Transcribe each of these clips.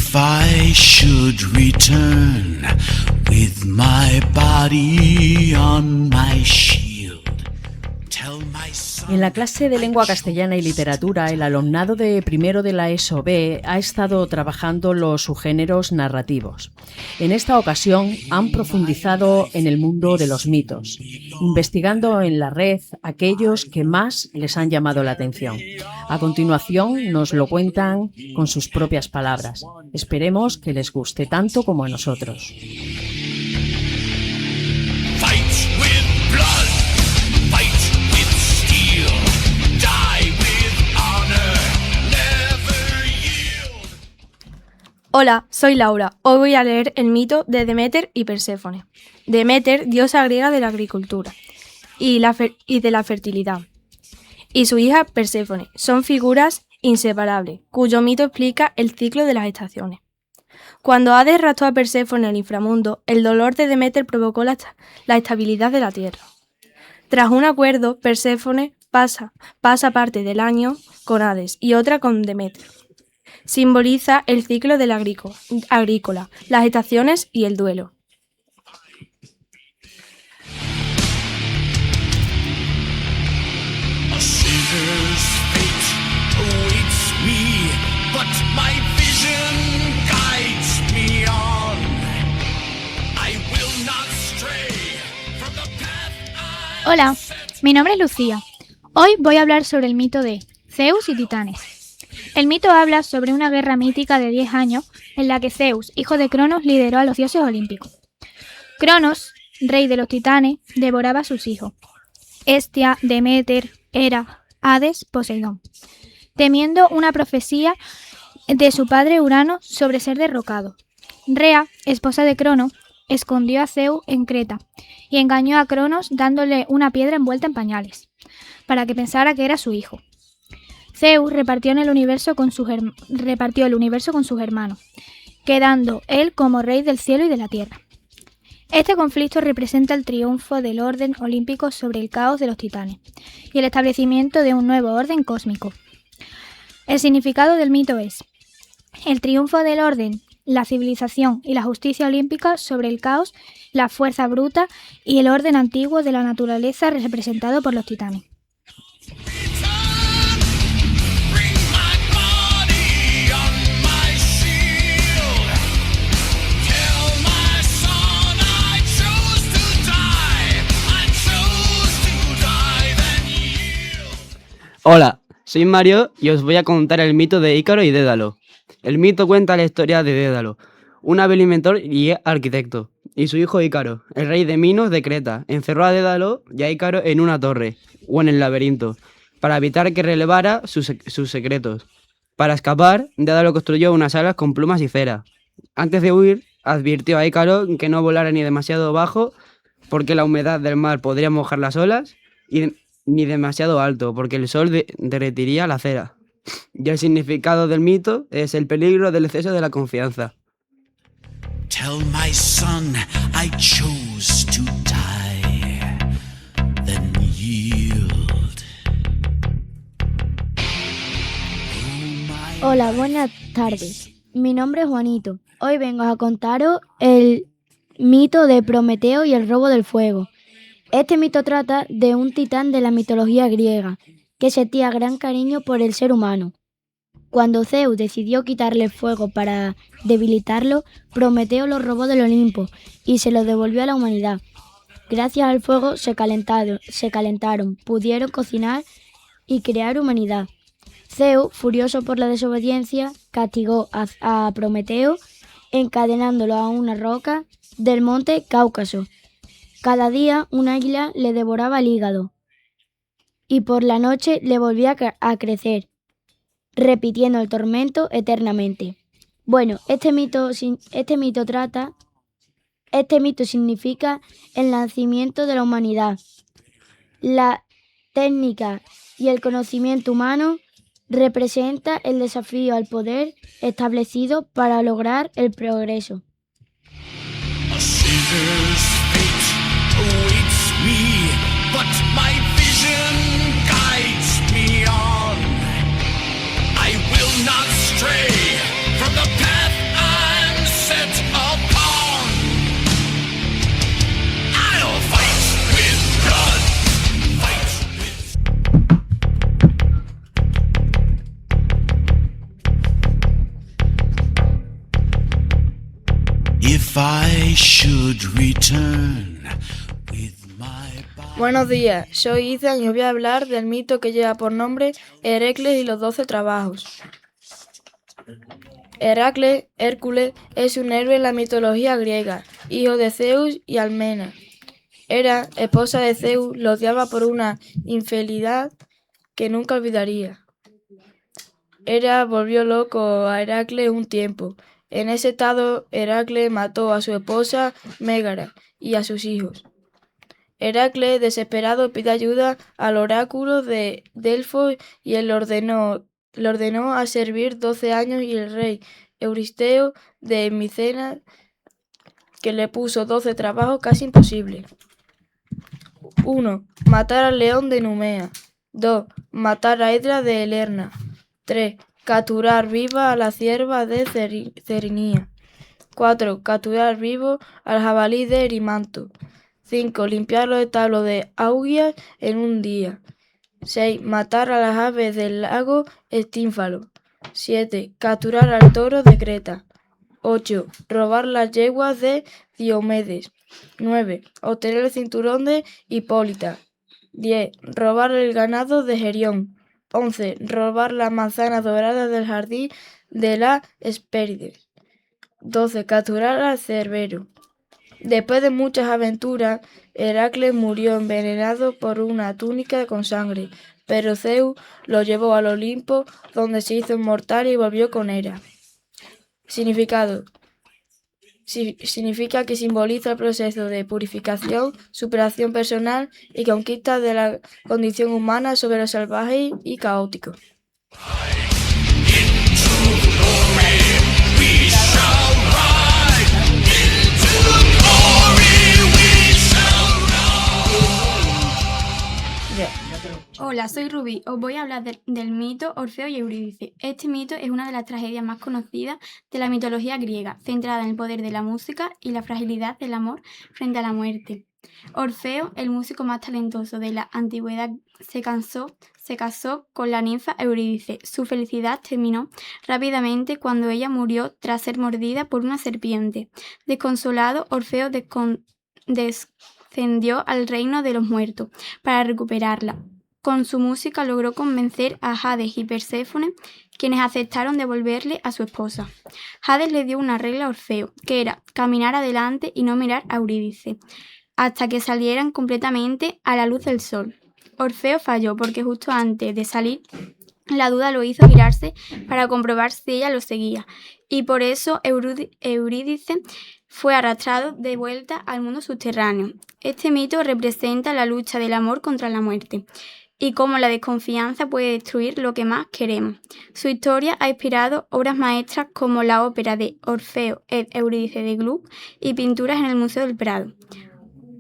If I should return with my body on my shield, tell my son. En la clase de lengua castellana y literatura, el alumnado de primero de la ESO B ha estado trabajando los subgéneros narrativos. En esta ocasión han profundizado en el mundo de los mitos, investigando en la red aquellos que más les han llamado la atención. A continuación nos lo cuentan con sus propias palabras. Esperemos que les guste tanto como a nosotros. Hola, soy Laura. Hoy voy a leer el mito de Deméter y Perséfone. Deméter, diosa griega de la agricultura y de la fertilidad, y su hija Perséfone son figuras inseparables, cuyo mito explica el ciclo de las estaciones. Cuando Hades raptó a Perséfone al inframundo, el dolor de Deméter provocó la estabilidad de la tierra. Tras un acuerdo, Perséfone pasa parte del año con Hades y otra con Deméter. Simboliza el ciclo del agrícola, las estaciones y el duelo. Hola, mi nombre es Lucía. Hoy voy a hablar sobre el mito de Zeus y Titanes. El mito habla sobre una guerra mítica de 10 años en la que Zeus, hijo de Cronos, lideró a los dioses olímpicos. Cronos, rey de los titanes, devoraba a sus hijos: Hestia, Deméter, Hera, Hades, Poseidón, temiendo una profecía de su padre Urano sobre ser derrocado. Rea, esposa de Cronos, escondió a Zeus en Creta y engañó a Cronos dándole una piedra envuelta en pañales, para que pensara que era su hijo. Zeus repartió el universo con sus hermanos, quedando él como rey del cielo y de la tierra. Este conflicto representa el triunfo del orden olímpico sobre el caos de los titanes y el establecimiento de un nuevo orden cósmico. El significado del mito es el triunfo del orden, la civilización y la justicia olímpica sobre el caos, la fuerza bruta y el orden antiguo de la naturaleza representado por los titanes. Hola, soy Mario y os voy a contar el mito de Ícaro y Dédalo. El mito cuenta la historia de Dédalo, un hábil inventor y arquitecto, y su hijo Ícaro, el rey de Minos de Creta, encerró a Dédalo y a Ícaro en una torre, o en el laberinto, para evitar que revelara sus secretos. Para escapar, Dédalo construyó unas alas con plumas y cera. Antes de huir, advirtió a Ícaro que no volara ni demasiado bajo, porque la humedad del mar podría mojar las olas, ni demasiado alto, porque el sol derretiría la cera. Y el significado del mito es el peligro del exceso de la confianza. Tell my son I chose to die, then yield. Hola, buenas tardes. Mi nombre es Juanito. Hoy vengo a contaros el mito de Prometeo y el robo del fuego. Este mito trata de un titán de la mitología griega que sentía gran cariño por el ser humano. Cuando Zeus decidió quitarle el fuego para debilitarlo, Prometeo lo robó del Olimpo y se lo devolvió a la humanidad. Gracias al fuego se calentaron, pudieron cocinar y crear humanidad. Zeus, furioso por la desobediencia, castigó a Prometeo encadenándolo a una roca del monte Cáucaso. Cada día un águila le devoraba el hígado y por la noche le volvía a crecer, repitiendo el tormento eternamente. Bueno, este mito significa el nacimiento de la humanidad. La técnica y el conocimiento humano representa el desafío al poder establecido para lograr el progreso. Not stray from the path return with my body. Buenos días, soy Ethan y os voy a hablar del mito que lleva por nombre Heracles y los 12 trabajos. Heracles, Hércules, es un héroe en la mitología griega, hijo de Zeus y Almena. Hera, esposa de Zeus, lo odiaba por una infidelidad que nunca olvidaría. Hera volvió loco a Heracles un tiempo. En ese estado, Heracles mató a su esposa Mégara y a sus hijos. Heracles, desesperado, pide ayuda al oráculo de Delfos y él le ordenó a servir 12 años y el rey Euristeo de Micenas, que le puso 12 trabajos casi imposibles. 1. Matar al león de Numea. 2. Matar a Edra de Lerna. 3. Capturar viva a la cierva de Cerinía. 4. Capturar vivo al jabalí de Erimanto. 5. Limpiar los establos de Augias en un día. 6. Matar a las aves del lago Estínfalo. 7. Capturar al toro de Creta. 8. Robar las yeguas de Diomedes. 9. Obtener el cinturón de Hipólita. 10. Robar el ganado de Gerión. 11. Robar las manzanas doradas del jardín de las Hespérides. 12. Capturar al Cerbero. Después de muchas aventuras, Heracles murió envenenado por una túnica con sangre, pero Zeus lo llevó al Olimpo, donde se hizo inmortal y volvió con Hera. Significado. Significa que simboliza el proceso de purificación, superación personal y conquista de la condición humana sobre lo salvaje y caótico. Hola, soy Rubí. Os voy a hablar del mito Orfeo y Eurídice. Este mito es una de las tragedias más conocidas de la mitología griega, centrada en el poder de la música y la fragilidad del amor frente a la muerte. Orfeo, el músico más talentoso de la antigüedad, se casó con la ninfa Eurídice. Su felicidad terminó rápidamente cuando ella murió tras ser mordida por una serpiente. Desconsolado, Orfeo descendió al reino de los muertos para recuperarla. Con su música logró convencer a Hades y Perséfone, quienes aceptaron devolverle a su esposa. Hades le dio una regla a Orfeo, que era caminar adelante y no mirar a Eurídice, hasta que salieran completamente a la luz del sol. Orfeo falló porque justo antes de salir, la duda lo hizo girarse para comprobar si ella lo seguía, y por eso Eurídice fue arrastrado de vuelta al mundo subterráneo. Este mito representa la lucha del amor contra la muerte y cómo la desconfianza puede destruir lo que más queremos. Su historia ha inspirado obras maestras como la ópera de Orfeo et Eurídice de Gluck y pinturas en el Museo del Prado.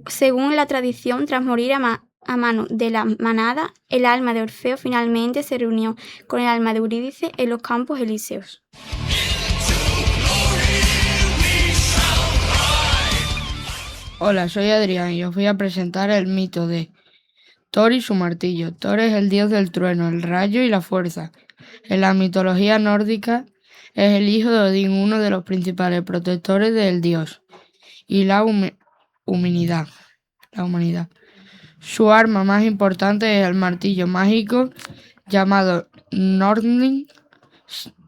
Según la tradición, tras morir a mano de la manada, el alma de Orfeo finalmente se reunió con el alma de Eurídice en los Campos Elíseos. Hola, soy Adrián y os voy a presentar el mito de Thor y su martillo. Thor es el dios del trueno, el rayo y la fuerza. En la mitología nórdica es el hijo de Odín, uno de los principales protectores del dios y la humanidad. Su arma más importante es el martillo mágico llamado Nornir,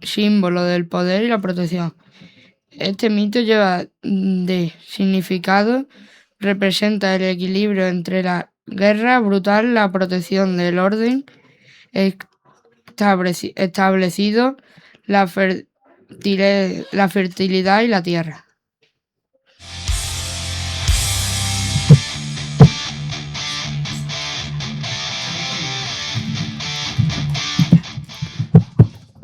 símbolo del poder y la protección. Este mito lleva de significado, representa el equilibrio entre la guerra brutal, la protección del orden establecido, la fertilidad y la tierra.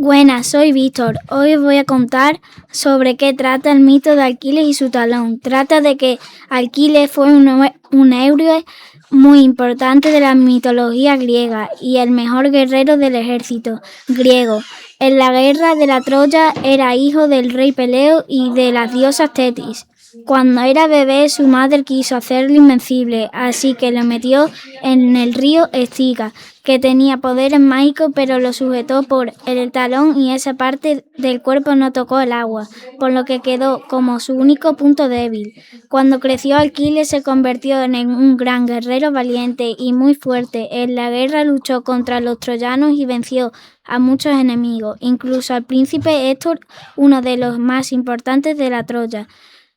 Buenas, soy Víctor. Hoy os voy a contar sobre qué trata el mito de Aquiles y su talón. Trata de que Aquiles fue un héroe muy importante de la mitología griega y el mejor guerrero del ejército griego. En la guerra de la Troya era hijo del rey Peleo y de las diosas Tetis. Cuando era bebé, su madre quiso hacerlo invencible, así que lo metió en el río Estica, que tenía poderes mágicos, pero lo sujetó por el talón y esa parte del cuerpo no tocó el agua, por lo que quedó como su único punto débil. Cuando creció, Aquiles se convirtió en un gran guerrero valiente y muy fuerte. En la guerra luchó contra los troyanos y venció a muchos enemigos, incluso al príncipe Héctor, uno de los más importantes de la Troya.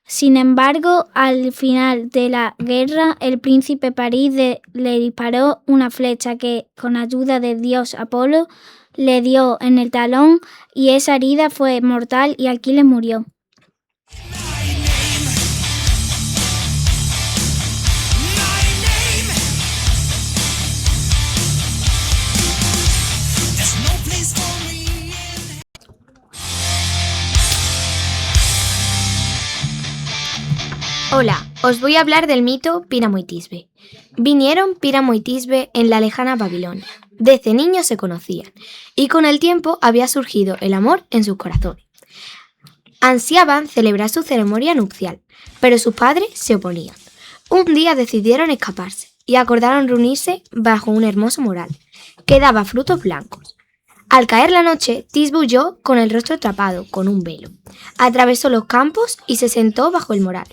Sin embargo, al final de la guerra, el príncipe París le disparó una flecha que, con ayuda del dios Apolo, le dio en el talón y esa herida fue mortal y Aquiles murió. Hola, os voy a hablar del mito Píramo y Tisbe. Vinieron Píramo y Tisbe en la lejana Babilonia. Desde niños se conocían y con el tiempo había surgido el amor en sus corazones. Ansiaban celebrar su ceremonia nupcial, pero sus padres se oponían. Un día decidieron escaparse y acordaron reunirse bajo un hermoso moral que daba frutos blancos. Al caer la noche, Tisbe huyó con el rostro tapado con un velo. Atravesó los campos y se sentó bajo el moral,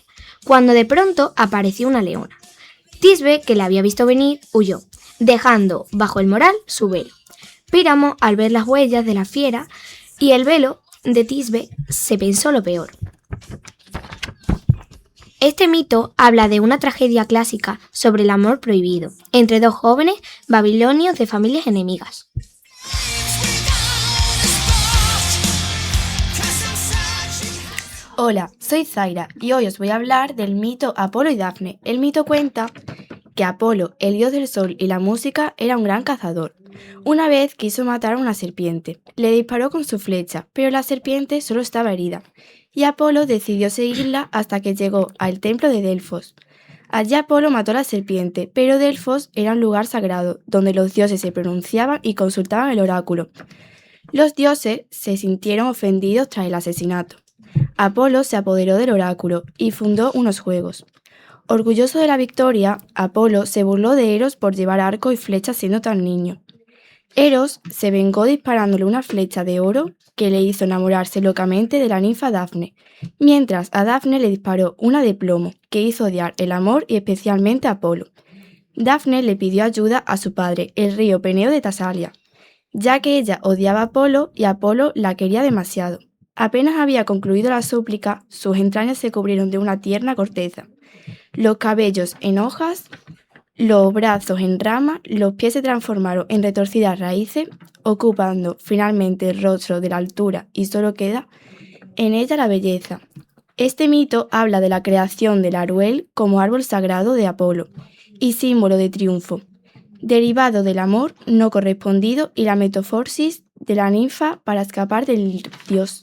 cuando de pronto apareció una leona. Tisbe, que la había visto venir, huyó, dejando bajo el moral su velo. Píramo, al ver las huellas de la fiera y el velo de Tisbe, se pensó lo peor. Este mito habla de una tragedia clásica sobre el amor prohibido entre dos jóvenes babilonios de familias enemigas. Hola, soy Zaira y hoy os voy a hablar del mito Apolo y Dafne. El mito cuenta que Apolo, el dios del sol y la música, era un gran cazador. Una vez quiso matar a una serpiente. Le disparó con su flecha, pero la serpiente solo estaba herida, y Apolo decidió seguirla hasta que llegó al templo de Delfos. Allí Apolo mató a la serpiente, pero Delfos era un lugar sagrado, donde los dioses se pronunciaban y consultaban el oráculo. Los dioses se sintieron ofendidos tras el asesinato. Apolo se apoderó del oráculo y fundó unos juegos. Orgulloso de la victoria, Apolo se burló de Eros por llevar arco y flecha siendo tan niño. Eros se vengó disparándole una flecha de oro que le hizo enamorarse locamente de la ninfa Dafne, mientras a Dafne le disparó una de plomo que hizo odiar el amor y especialmente a Apolo. Dafne le pidió ayuda a su padre, el río Peneo de Tesalia, ya que ella odiaba a Apolo y Apolo la quería demasiado. Apenas había concluido la súplica, sus entrañas se cubrieron de una tierna corteza, los cabellos en hojas, los brazos en ramas, los pies se transformaron en retorcidas raíces, ocupando finalmente el rostro de la altura y solo queda en ella la belleza. Este mito habla de la creación del Aruel como árbol sagrado de Apolo y símbolo de triunfo, derivado del amor no correspondido y la metamorfosis de la ninfa para escapar del dios.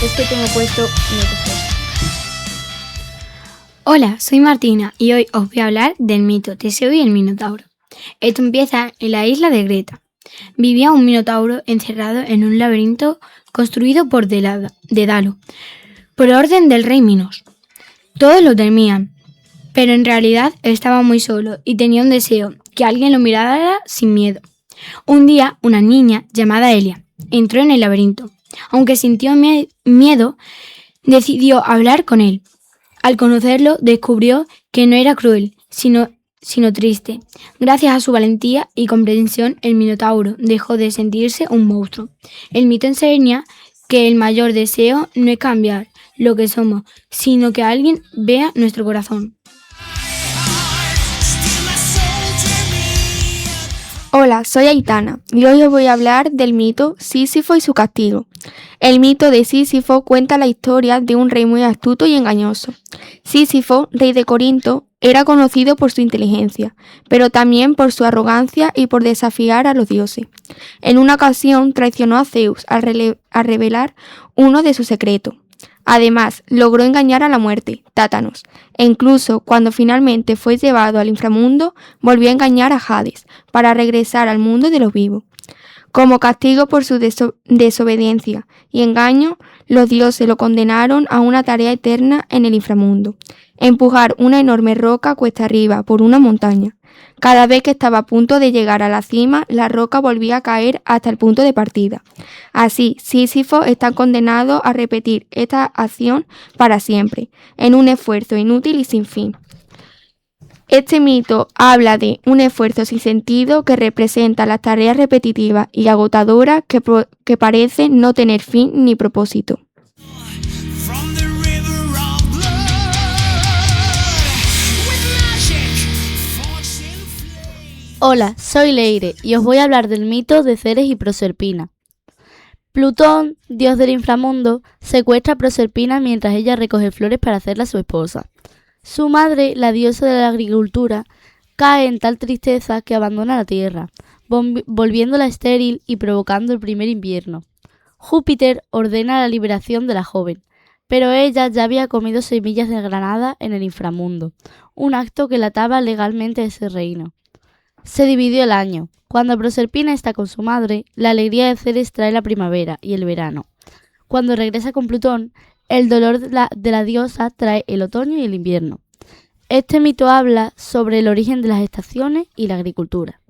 Es que tengo puesto Hola, soy Martina y hoy os voy a hablar del mito Teseo y el Minotauro. Esto empieza en la isla de Creta. Vivía un minotauro encerrado en un laberinto construido por Dédalo, por orden del rey Minos. Todos lo temían, pero en realidad estaba muy solo y tenía un deseo, que alguien lo mirara sin miedo. Un día, una niña llamada Elia entró en el laberinto. Aunque sintió miedo, decidió hablar con él. Al conocerlo, descubrió que no era cruel, sino triste. Gracias a su valentía y comprensión, el Minotauro dejó de sentirse un monstruo. El mito enseña que el mayor deseo no es cambiar lo que somos, sino que alguien vea nuestro corazón. Hola, soy Aitana y hoy os voy a hablar del mito Sísifo y su castigo. El mito de Sísifo cuenta la historia de un rey muy astuto y engañoso. Sísifo, rey de Corinto, era conocido por su inteligencia, pero también por su arrogancia y por desafiar a los dioses. En una ocasión traicionó a Zeus al revelar uno de sus secretos. Además, logró engañar a la muerte, Tátanos, e incluso cuando finalmente fue llevado al inframundo, volvió a engañar a Hades para regresar al mundo de los vivos. Como castigo por su desobediencia y engaño, los dioses lo condenaron a una tarea eterna en el inframundo: empujar una enorme roca cuesta arriba por una montaña. Cada vez que estaba a punto de llegar a la cima, la roca volvía a caer hasta el punto de partida. Así, Sísifo está condenado a repetir esta acción para siempre, en un esfuerzo inútil y sin fin. Este mito habla de un esfuerzo sin sentido que representa las tareas repetitivas y agotadoras que parecen no tener fin ni propósito. from the river of blood with magic, fortune flame. Hola, soy Leire y os voy a hablar del mito de Ceres y Proserpina. Plutón, dios del inframundo, secuestra a Proserpina mientras ella recoge flores para hacerla su esposa. Su madre, la diosa de la agricultura, cae en tal tristeza que abandona la tierra, volviéndola estéril y provocando el primer invierno. Júpiter ordena la liberación de la joven, pero ella ya había comido semillas de granada en el inframundo, un acto que la ataba legalmente a ese reino. Se dividió el año. Cuando Proserpina está con su madre, la alegría de Ceres trae la primavera y el verano. Cuando regresa con Plutón, el dolor de la diosa trae el otoño y el invierno. Este mito habla sobre el origen de las estaciones y la agricultura.